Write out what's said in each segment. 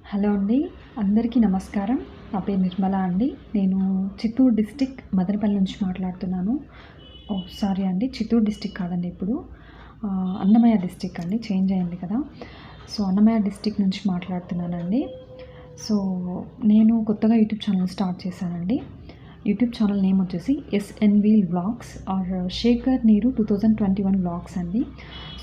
Hello అండి, అందరికీ నమస్కారం. నా పేరు నిర్మల అండి. నేను చిత్తూరు డిస్ట్రిక్ట్ మదనపల్లి నుంచి మాట్లాడుతున్నాను. సారీ అండి, చిత్తూరు డిస్ట్రిక్ట్ కాదండి, ఇప్పుడు అన్నమయ్య డిస్ట్రిక్ట్ అండి, చేంజ్ అయింది కదా. సో అన్నమయ్య డిస్ట్రిక్ట్ నుంచి మాట్లాడుతున్నానండి. సో నేను కొత్తగా యూట్యూబ్ ఛానల్ స్టార్ట్ చేశానండి. యూట్యూబ్ ఛానల్ నేమ్ వచ్చేసి SNVvlogs ఆర్ శేఖర్ నీరు 2021 వ్లాగ్స్ అండి.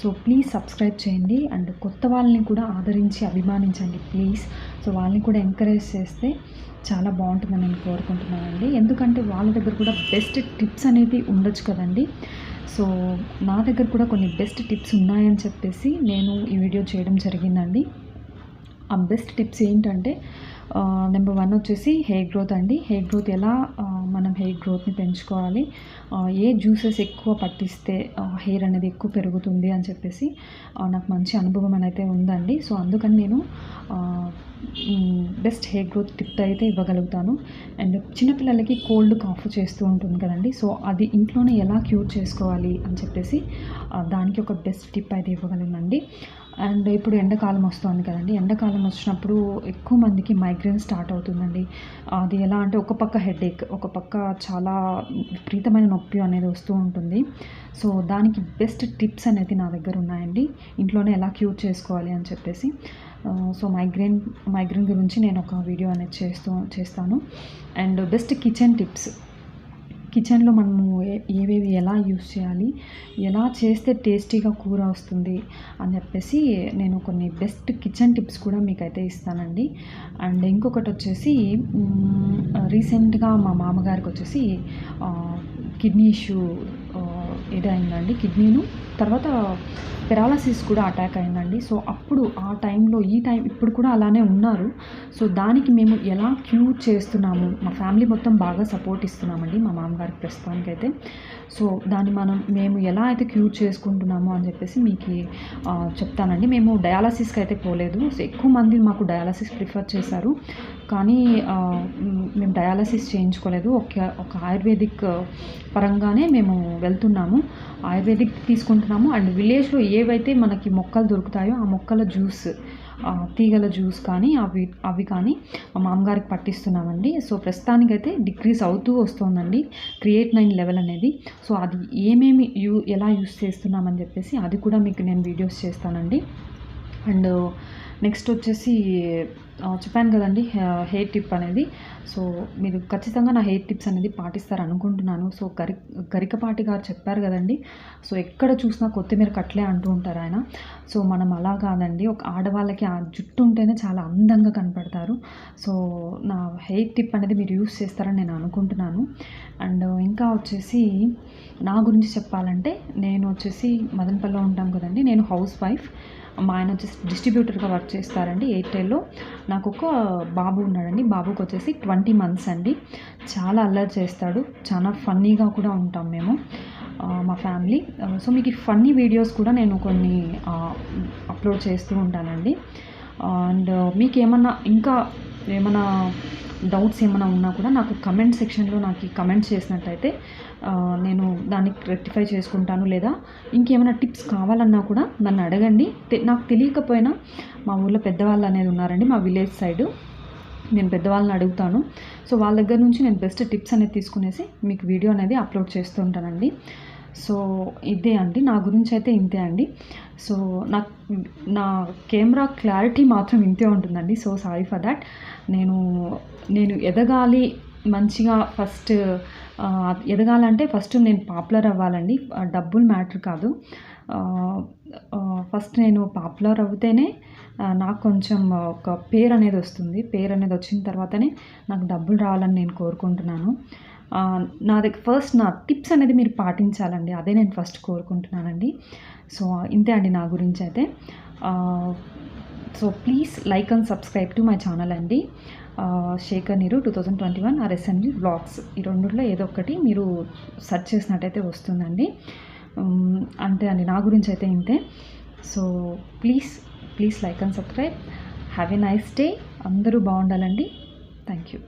సో ప్లీజ్ సబ్స్క్రైబ్ చేయండి అండ్ కొత్త వాళ్ళని కూడా ఆదరించి అభిమానించండి ప్లీజ్. సో వాళ్ళని కూడా ఎంకరేజ్ చేస్తే చాలా బాగుంటుందని నేను కోరుకుంటున్నానండి. ఎందుకంటే వాళ్ళ దగ్గర కూడా బెస్ట్ టిప్స్ అనేది ఉండొచ్చు కదండి. సో నా దగ్గర కూడా కొన్ని బెస్ట్ టిప్స్ ఉన్నాయని చెప్పేసి నేను ఈ వీడియో చేయడం జరిగిందండి. ఆ బెస్ట్ టిప్స్ ఏంటంటే నెంబర్ 1 వచ్చేసి హెయిర్ గ్రోత్ అండి. హెయిర్ గ్రోత్ ఎలా మనం హెయిర్ గ్రోత్ని పెంచుకోవాలి, ఏ జ్యూసెస్ ఎక్కువ పట్టిస్తే హెయిర్ అనేది ఎక్కువ పెరుగుతుంది అని చెప్పేసి నాకు మంచి అనుభవం అయితే ఉందండి. సో అందుకని నేను బెస్ట్ హెయిర్ గ్రోత్ టిప్ అయితే ఇవ్వగలుగుతాను. అండ్ చిన్నపిల్లలకి కోల్డ్ కాఫ్ చేస్తూ ఉంటుంది కదండి. సో అది ఇంట్లోనే ఎలా క్యూర్ చేసుకోవాలి అని చెప్పేసి దానికి ఒక బెస్ట్ టిప్ అయితే ఇవ్వగలనండి. అండ్ ఇప్పుడు ఎండాకాలం వస్తుంది కదండి. ఎండాకాలం వచ్చినప్పుడు ఎక్కువ మందికి మైగ్రేన్ స్టార్ట్ అవుతుందండి. అది ఎలా అంటే ఒక పక్క హెడేక్, ఒక పక్క చాలా విపరీతమైన నొప్పి అనేది వస్తూ ఉంటుంది. సో దానికి బెస్ట్ టిప్స్ అనేది నా దగ్గర ఉన్నాయండి, ఇంట్లోనే ఎలా క్యూర్ చేసుకోవాలి అని చెప్పేసి. సో మైగ్రేన్ గురించి నేను ఒక వీడియో అనేది చేస్తాను. అండ్ బెస్ట్ కిచెన్ టిప్స్, కిచెన్లో మనము ఏవేవి ఎలా యూస్ చేయాలి, ఎలా చేస్తే టేస్టీగా కూర వస్తుంది అని చెప్పేసి నేను కొన్ని బెస్ట్ కిచెన్ టిప్స్ కూడా మీకైతే ఇస్తానండి. అండ్ ఇంకొకటి వచ్చేసి రీసెంట్గా మా మామగారికి వచ్చేసి కిడ్నీ ఇష్యూ ఇదైందండి. కిడ్నీను తర్వాత పెరాలసిస్ కూడా అటాక్ అయిందండి. సో అప్పుడు ఆ టైంలో ఇప్పుడు కూడా అలానే ఉన్నారు. సో దానికి మేము ఎలా క్యూర్ చేస్తున్నాము, మా ఫ్యామిలీ మొత్తం బాగా సపోర్ట్ ఇస్తున్నామండి మా మామగారికి ప్రస్తుతానికైతే. సో దాన్ని మేము ఎలా అయితే క్యూర్ చేసుకుంటున్నామో అని చెప్పేసి మీకు చెప్తానండి. మేము డయాలసిస్కి అయితే పోలేదు. సో ఎక్కువ మంది మాకు డయాలసిస్ ప్రిఫర్ చేశారు, కానీ మేము డయాలసిస్ చేయించుకోలేదు. ఒక ఆయుర్వేదిక్ పరంగానే మేము వెళ్తున్నాము, ఆయుర్వేదిక్ తీసుకుంటున్నాము. అండ్ విలేజ్లో ఏవైతే మనకి మొక్కలు దొరుకుతాయో ఆ మొక్కల జ్యూస్, తీగల జ్యూస్ కానీ అవి కానీ మా మామగారికి పట్టిస్తున్నామండి. సో ప్రస్తుతానికైతే డిక్రీజ్ అవుతూ వస్తుందండి క్రియేటినైన్ లెవెల్ అనేది. సో అది ఏమేమి ఎలా యూస్ చేస్తున్నామని చెప్పేసి అది కూడా మీకు నేను వీడియోస్ చేస్తానండి. అండ్ నెక్స్ట్ వచ్చేసి చెప్పాను కదండి హెయిర్ టిప్ అనేది. సో మీరు ఖచ్చితంగా నా హెయిర్ టిప్స్ అనేది పాటిస్తారు అనుకుంటున్నాను. సో గరికపాటి గారు చెప్పారు కదండి, సో ఎక్కడ చూసినా కొత్తిమీర కట్లే అంటూ ఉంటారు ఆయన. సో మనం అలా కాదండి, ఒక ఆడవాళ్ళకి ఆ జుట్టు ఉంటేనే చాలా అందంగా కనపడతారు. సో నా హెయిర్ టిప్ అనేది మీరు యూస్ చేస్తారని నేను అనుకుంటున్నాను. అండ్ ఇంకా వచ్చేసి నా గురించి చెప్పాలంటే, నేను వచ్చేసి మదనపల్లిలో ఉంటాం కదండి, నేను హౌస్ వైఫ్. మా ఆయన వచ్చేసి డిస్ట్రిబ్యూటర్గా వర్క్ చేస్తారండి ఎయిర్టెల్లో. నాకు ఒక బాబు ఉన్నాడండి, బాబుకి వచ్చేసి 20 months అండి. చాలా అల్లరి చేస్తాడు, చాలా ఫన్నీగా కూడా ఉంటాం మేము మా ఫ్యామిలీ. సో మీకు ఈ ఫన్నీ వీడియోస్ కూడా నేను కొన్ని అప్లోడ్ చేస్తూ ఉంటానండి. అండ్ మీకు ఇంకా ఏమైనా డౌట్స్ ఏమైనా ఉన్నా కూడా నాకు కమెంట్ సెక్షన్లో నాకు కమెంట్స్ చేసినట్టయితే నేను దాన్ని రెక్టిఫై చేసుకుంటాను. లేదా ఇంకేమైనా టిప్స్ కావాలన్నా కూడా నన్ను అడగండి. నాకు తెలియకపోయినా మా ఊళ్ళో పెద్దవాళ్ళు అనేది ఉన్నారండి, మా విలేజ్ సైడు, నేను పెద్దవాళ్ళని అడుగుతాను. సో వాళ్ళ దగ్గర నుంచి నేను బెస్ట్ టిప్స్ అనేది తీసుకునేసి మీకు వీడియో అనేది అప్లోడ్ చేస్తూ ఉంటానండి. సో ఇదే అండి, నా గురించి అయితే ఇంతే అండి. సో నా కెమెరా క్లారిటీ మాత్రం ఇంతే ఉంటుందండి. So sorry for that. నేను ఎదగాలి మంచిగా, ఎదగాలంటే ఫస్ట్ నేను పాపులర్ అవ్వాలండి. డబ్బులు మ్యాటర్ కాదు. ఫస్ట్ నేను పాపులర్ అవుతేనే నాకు కొంచెం ఒక పేరు అనేది వస్తుంది. పేరు అనేది వచ్చిన తర్వాతనే నాకు డబ్బులు రావాలని నేను కోరుకుంటున్నాను. ఫస్ట్ నా టిప్స్ అనేది మీరు పాటించాలండి, అదే నేను ఫస్ట్ కోరుకుంటున్నానండి. సో ఇంతే అండి నా గురించి అయితే. So please like and subscribe to my channel అండి, శేఖర్ నీరు 2021 ఆర్ SNVvlogs. ఈ రెండులో ఏదో ఒకటి మీరు సెర్చ్ చేసినట్టయితే వస్తుందండి. అంతే అండి, నా గురించి అయితే ఇంతే. So please like and subscribe. Have a nice day. అందరూ బాగుండాలండి. Thank you.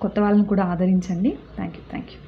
కొత్త వాళ్ళని కూడా ఆదరించండి. Thank you.